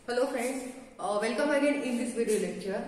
Hello friends, welcome again in this video lecture.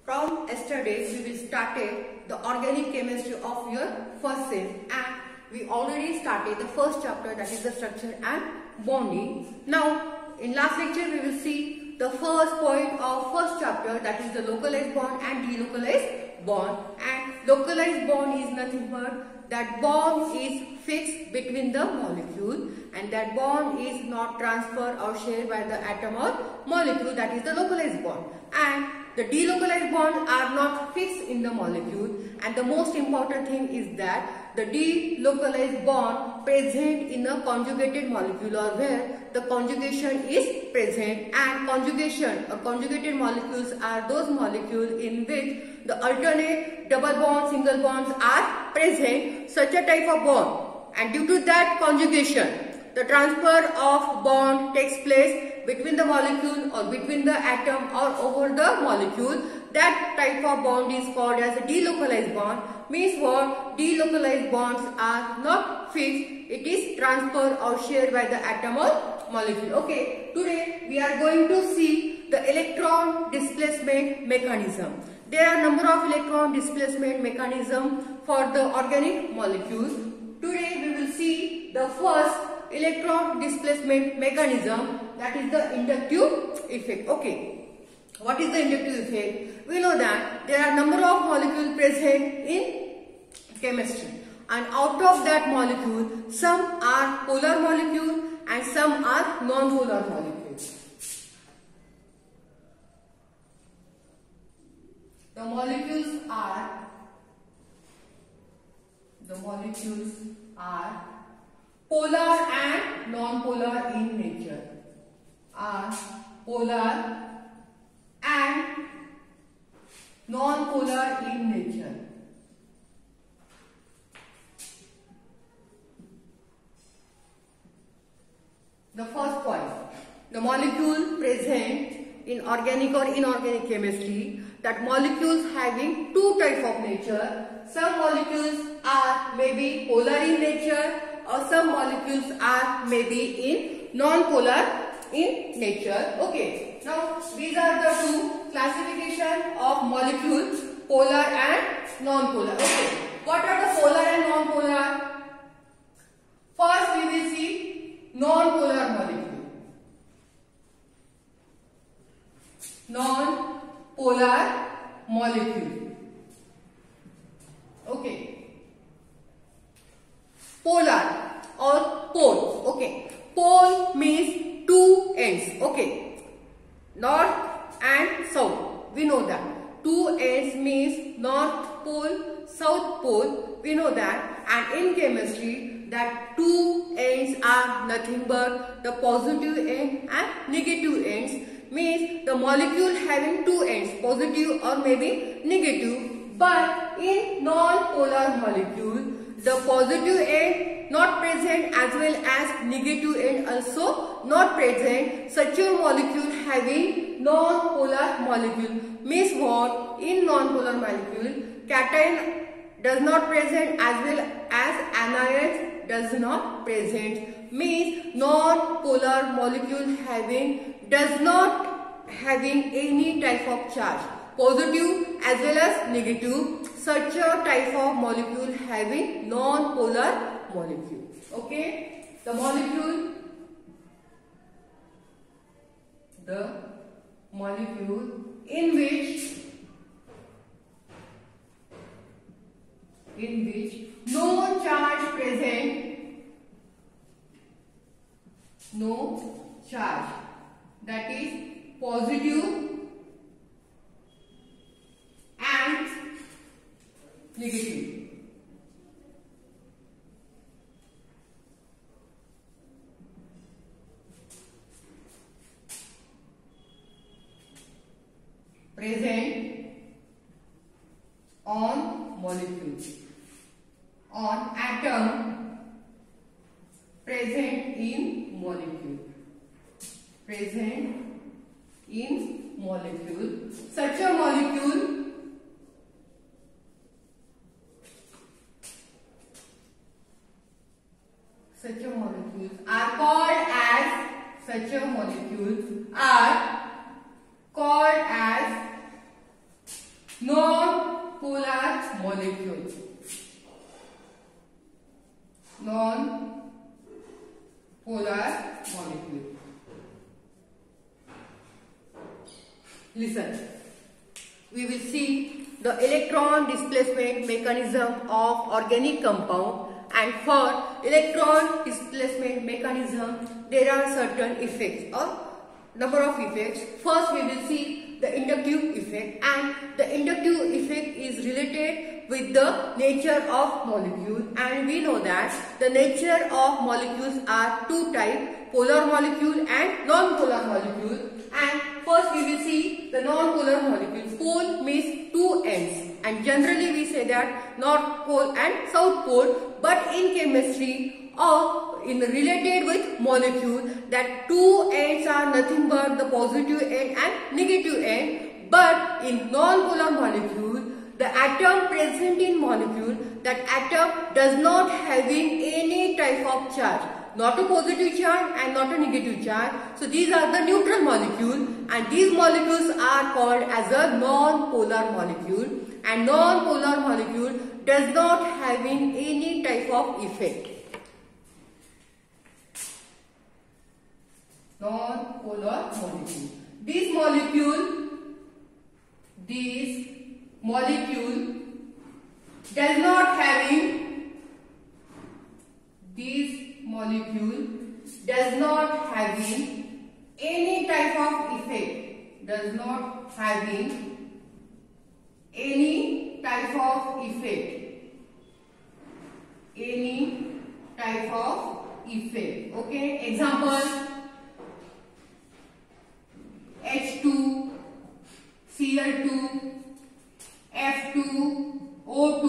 From yesterday we will started the organic chemistry of your first sem and we already started the first chapter, that is the structure and bonding. Now in last lecture we will see the first point of first chapter, that is the localized bond and delocalized bond. And localized bond is nothing but that bond is fixed between the molecule and that bond is not transferred or shared by the atom or molecule, that is the localized bond. And the delocalized bonds are not fixed in the molecule, and the most important thing is that the delocalized bond present in a conjugated molecule or where the conjugation is present. And conjugated molecules are those molecules in which the alternate double bonds, single bonds are present, such a type of bond. And due to that conjugation, the transfer of bond takes place between the molecule or between the atom or over the molecule. That type of bond is called as a delocalized bond. Means what? Delocalized bonds are not fixed. It is transferred or shared by the atom or molecule. Okay, today we are going to see the electron displacement mechanism. There are number of electron displacement mechanism for the organic molecules. Today we will see the first electron displacement mechanism, that is the inductive effect. Okay, what is the inductive effect? We know that there are number of molecules present in chemistry, and out of that molecule some are polar molecules and some are non-polar molecules. The molecules are polar and non-polar in nature. Are polar and non-polar in nature. The first point, the molecule present in organic or inorganic chemistry, that molecules having two types of nature. Some molecules are maybe polar in nature or some molecules are maybe in non-polar in nature. Okay, now these are the two classification of molecules, polar and non-polar. Okay, what are the polar and non-polar? First we will see non-polar molecule. Non-polar molecule. Okay. Polar or pole. Okay, pole means two ends. Okay, north and south, we know that. Two ends means north pole, south pole, we know that. And in chemistry, that two ends are nothing but the positive end and negative ends. Means the molecule having two ends, positive or maybe negative. But in non-polar molecule, the positive end not present as well as negative end also not present. Such a molecule having non-polar molecule. Means what? In non-polar molecule, cation does not present as well as anion does not present. Means non-polar molecule does not having any type of charge, positive as well as negative. Such a type of molecule having non-polar molecule. Okay, the molecule in which no charge present, no charge, that is positive and negative. Present on molecule, on atom, present in molecule, present in molecule. Such a molecule are called as such a molecules are called as non-polar molecules. Non-polar molecule. Listen. We will see the electron displacement mechanism of organic compound, and for electron displacement mechanism there are certain effects or number of effects. First we will see the inductive effect, and the inductive effect is related with the nature of molecule, and we know that the nature of molecules are two types, polar molecule and non-polar molecule. And first we will see the non-polar molecule. Pole means two ends, and generally we say that North Pole and South Pole, but in chemistry or in related with molecule, that two ends are nothing but the positive end and negative end. But in non-polar molecule, the atom present in molecule, that atom does not having any type of charge, not a positive charge and not a negative charge. So these are the neutral molecule, and these molecules are called as a non-polar molecule, and non-polar molecule does not having any type of effect. Non-polar molecule. This molecule does not having any type of effect, does not having any type of effect. Okay, example H2, Cl2, F2, O2.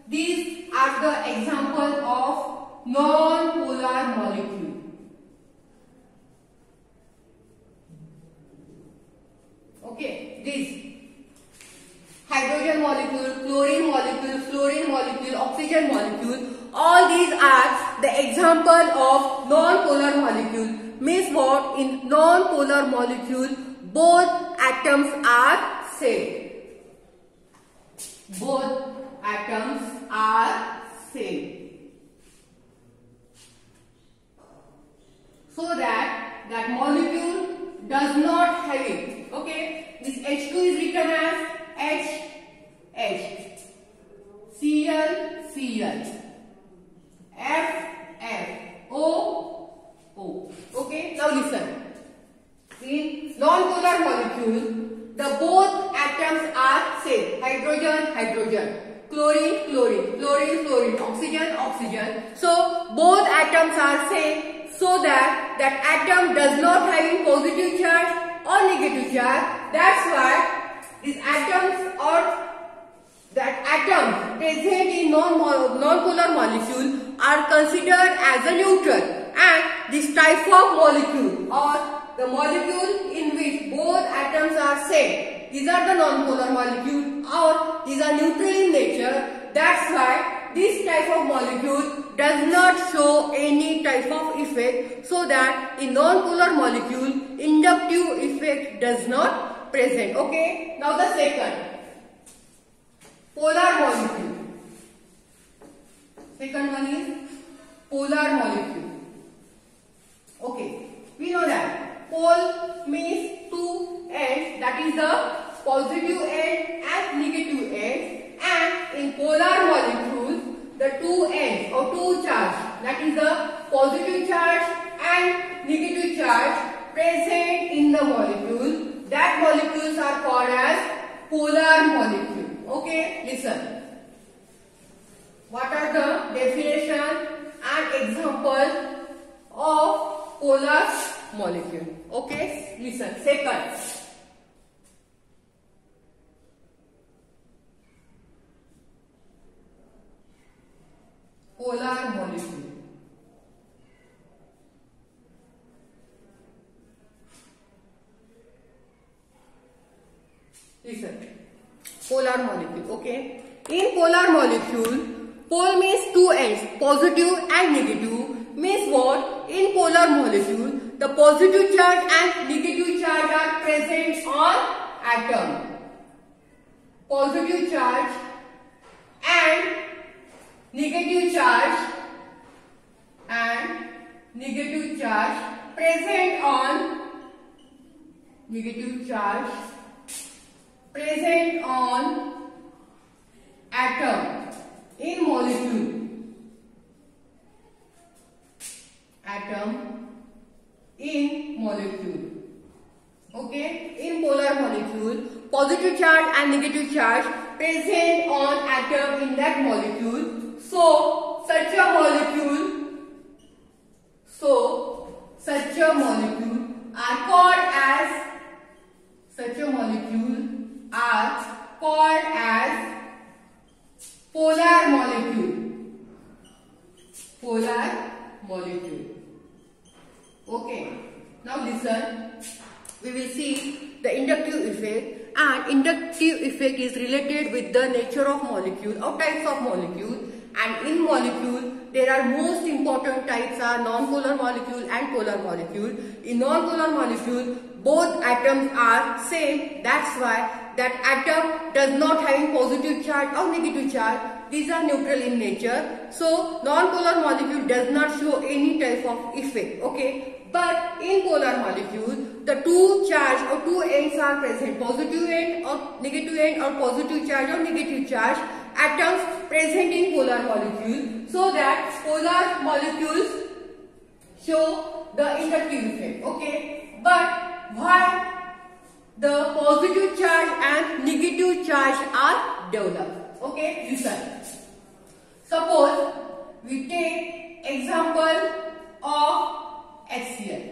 These are the example of non-polar molecule. Okay, this hydrogen molecule, chlorine molecule, fluorine molecule, oxygen molecule, all these are the example of non-polar molecule. Means what? In non-polar molecule, both atoms are same. Both atoms are same. So that molecule does not have it. Okay, this H2 is written as H, Cl, F, O. Okay, now listen. In non-polar molecule, the both atoms are same. Hydrogen, chlorine, oxygen. So both atoms are same. So that atom does not have positive charge or negative charge. That's why these atoms or that atom present in non-polar molecule are considered as a neutral, and this type of molecule or the molecule in which both atoms are same, these are the non-polar molecule or these are neutral in nature. That's why this type of molecule does not show any type of effect, so that in non-polar molecule inductive effect does not present. Okay, now the second polar molecule. Second one is polar molecule. Okay, we know that pole means two ends, that is the positive end and negative end. And in polar molecules, the two ends or two charge, that is the positive charge and negative charge present in the molecule, that molecules are called as polar molecule. Okay, listen. What are the definition and example of polar molecule? Okay, listen. Second, polar molecule. Listen, polar molecule. Okay, in polar molecule, pole means two ends, positive and negative. Means what? In polar molecule, the positive charge and negative charge are present on atom. Positive charge and negative charge present on atom in molecule. Okay, in polar molecule, positive charge and negative charge present on atom in that molecule. So such a molecule are called as polar molecule. Okay, now listen, we will see the inductive effect, and inductive effect is related with the nature of molecule or types of molecule. And in molecule, there are most important types are non-polar molecule and polar molecule. In non-polar molecule, both atoms are same. That's why that atom does not have positive charge or negative charge. These are neutral in nature. So non-polar molecule does not show any type of effect. Okay, but in polar molecule, the two charge or two ends are present, positive end or negative end, or positive charge or negative charge atoms present in polar molecule, so that polar molecules show the inductive effect. Okay, but why the positive charge and negative charge are developed? Okay, listen. Suppose we take example of HCl.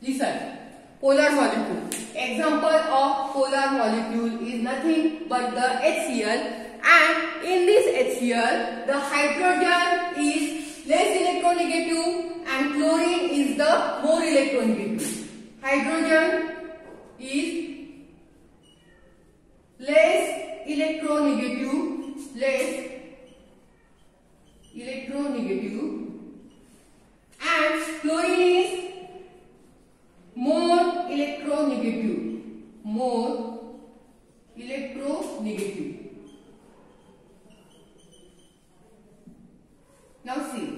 Listen. Polar molecule. Example of polar molecule is nothing but the HCl, and in this HCl the hydrogen is less electronegative and chlorine is the more electronegative. Hydrogen is less electronegative and chlorine is more electronegative. Now see,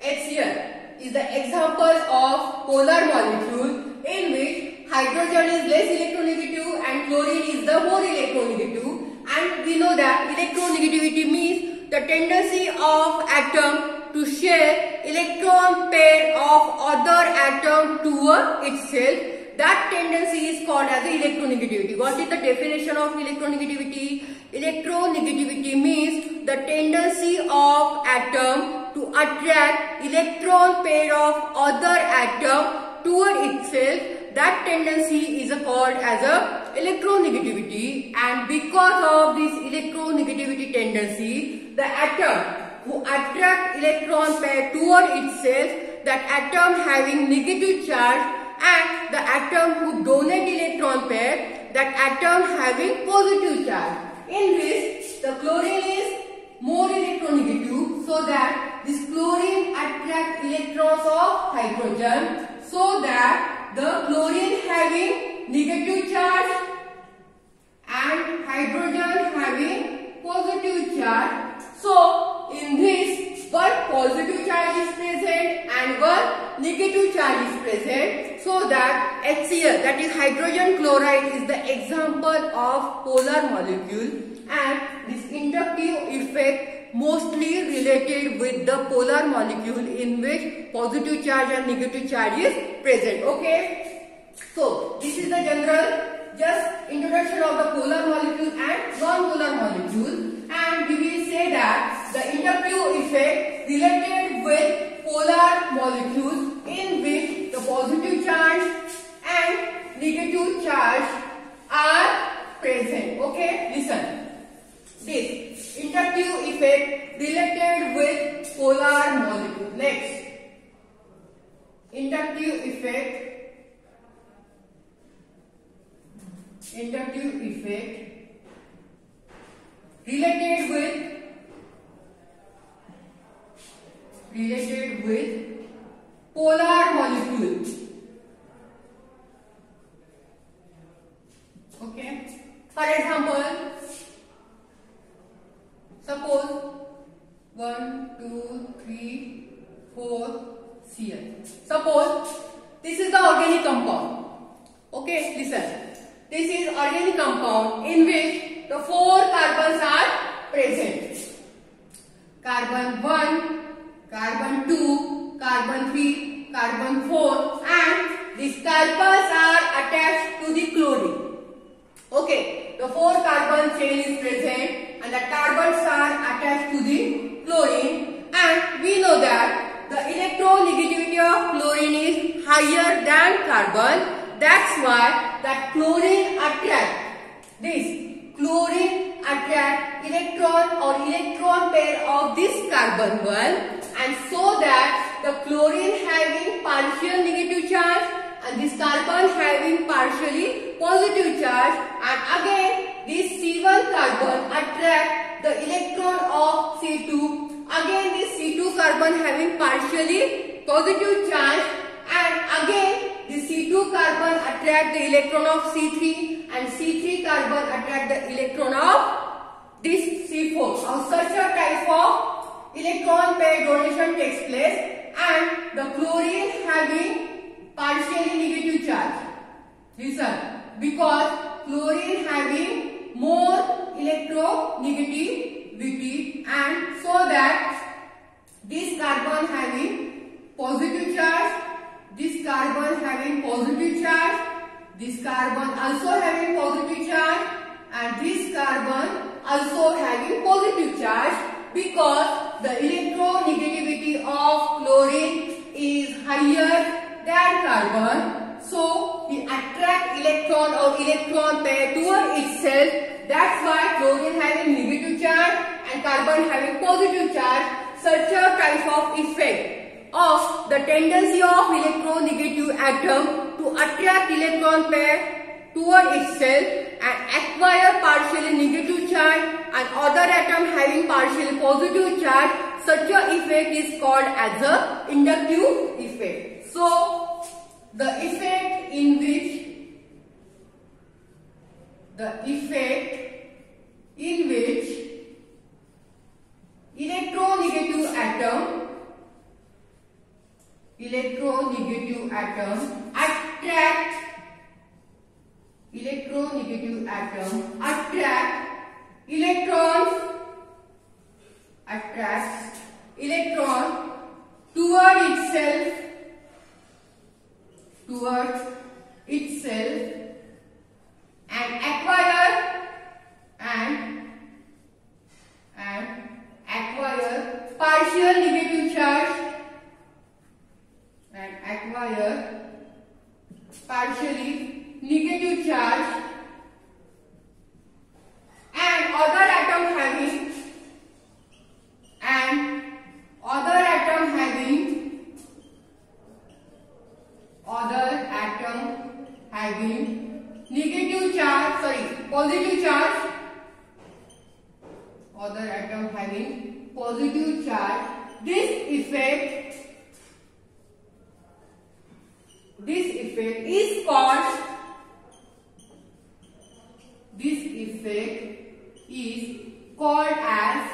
HCl is the example of polar molecule in which hydrogen is less electronegative and chlorine is the more electronegative, and we know that electronegativity means the tendency of atom to share electron pair of other atom toward itself. That tendency is called as electronegativity. What is the definition of electronegativity? Electronegativity means the tendency of atom to attract electron pair of other atom toward itself. That tendency is called as electronegativity, and because of this electronegativity tendency, the atom who attract electron pair toward itself, that atom having negative charge, and the atom who donate electron pair, that atom having positive charge. In this, the chlorine is more electronegative, so that this chlorine attract electrons of hydrogen, so that the chlorine having negative charge and hydrogen having positive charge. So in this, one positive charge is present and one negative charge is present, so that HCl, that is hydrogen chloride, is the example of polar molecule, and this inductive effect mostly related with the polar molecule in which positive charge and negative charge is present. Okay, so this is the general just introduction of the polar molecule and non-polar molecule, and we will say that the inductive effect related with polar molecules in which the positive charge and negative charge are present. Okay, listen. This inductive effect related with polar molecule. Next, inductive effect related with polar molecule. For example, suppose 1, 2, 3, 4 Cl. Suppose this is the organic compound. Okay, listen. This is organic compound in which the 4 carbons are present. Carbon 1, carbon 2, carbon 3, carbon 4, and these carbons are attached to the chlorine. Okay, the 4 carbon chain is present and the carbons are attached to the chlorine, and we know that the electronegativity of chlorine is higher than carbon. That's why that chlorine attract electron or electron pair of this carbon one, and so that the chlorine having partial negative charge and this carbon having partially positive charge, and again this C1 carbon attract the electron of C2. Again this C2 carbon having partially positive charge, and again the C2 carbon attract the electron of C3, and C3 carbon attract the electron of this C4. Now such a type of electron pair donation takes place, and the chlorine having partially negative charge. Listen, because chlorine having more electronegativity, and so that this carbon having positive charge, this carbon having positive charge, this carbon also having positive charge, and this carbon also having positive charge, because the electronegativity of chlorine is higher than carbon. So we attract electron or electron pair toward itself. That's why chlorine having negative charge and carbon having positive charge. Such a type of effect of the tendency of electronegative atom to attract electron pair toward itself and acquire partially negative charge and other atom having partially positive charge. Such a effect is called as a inductive effect. So the effect in which electronegative atom attract electron toward itself and acquire partial negative charge and acquire partially negative charge, and other atom having negative charge, positive charge, other atom having positive charge. This effect is called as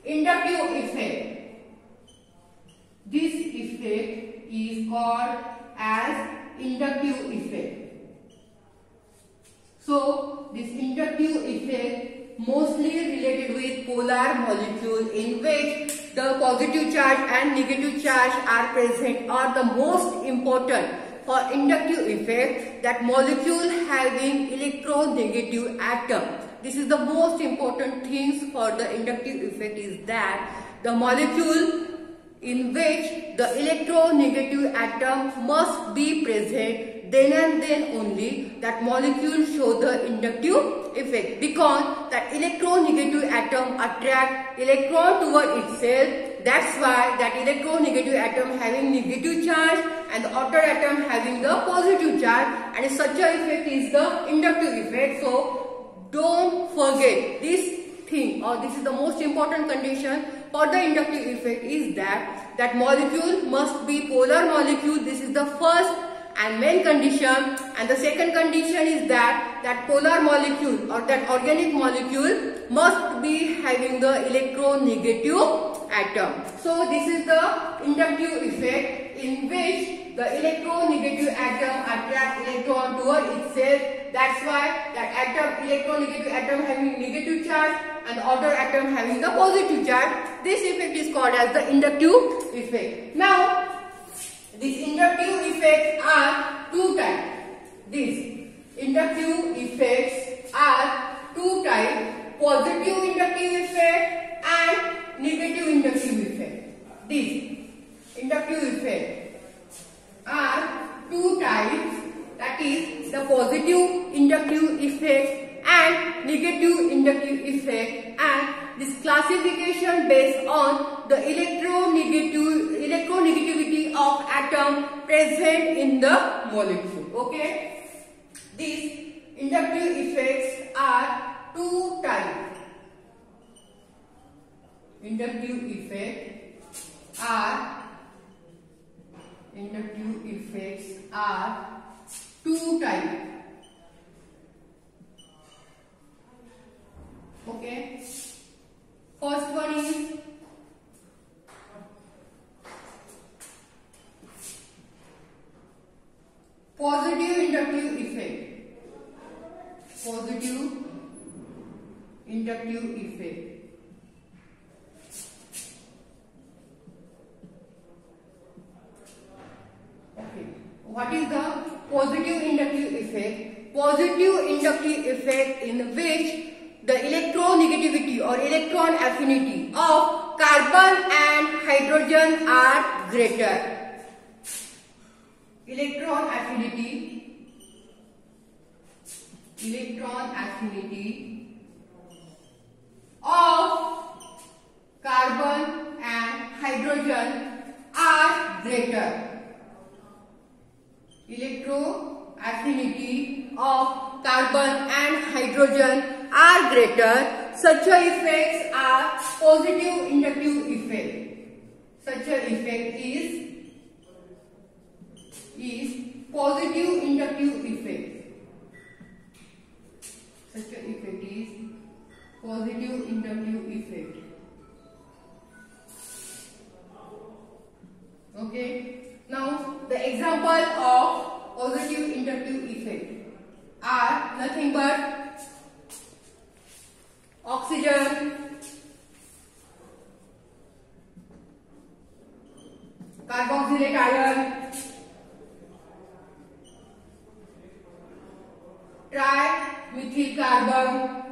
inductive effect. This effect is called as inductive effect. So this inductive effect mostly related with polar molecule, in which the positive charge and negative charge are present, are the most important for inductive effect. That molecule having electronegative atom. This is the most important things for the inductive effect, is that the molecule in which the electronegative atom must be present, then and then only that molecule show the inductive effect, because that electronegative atom attract electron toward itself. That's why that electronegative atom having negative charge and the other atom having the positive charge, and such a effect is the inductive effect. So don't forget this thing, or this is the most important condition for the inductive effect, is that molecule must be polar molecule. This is the first and main condition. And the second condition is that polar molecule or that organic molecule must be having the electronegative atom. So this is the inductive effect in which the electronegative atom attract electron toward itself. That's why that atom, electronegative atom having negative charge and the other atom having the positive charge. This effect is called as the inductive effect. Now, these inductive effects are two types. These inductive effects are two types: positive inductive effect and negative inductive effect. These inductive effects are two types, that is the positive inductive effect and negative inductive effect, and this classification based on the electronegativity of atom present in the molecule. Okay, these inductive effects are two types. Inductive effects are two types. Okay, first one is positive inductive effect. Positive inductive effect. Okay, what is the positive inductive effect? Positive inductive effect in which the electronegativity or electron affinity of carbon and hydrogen are greater. Electron affinity of carbon and hydrogen are greater. Electroaffinity of carbon and hydrogen are greater. Such effects are positive inductive effect. Such an effect is positive inductive effect. Such an effect is positive inductive effect. Okay. Now the example of positive inductive effect are nothing but oxygen, carboxylate ion, trimethyl carbon,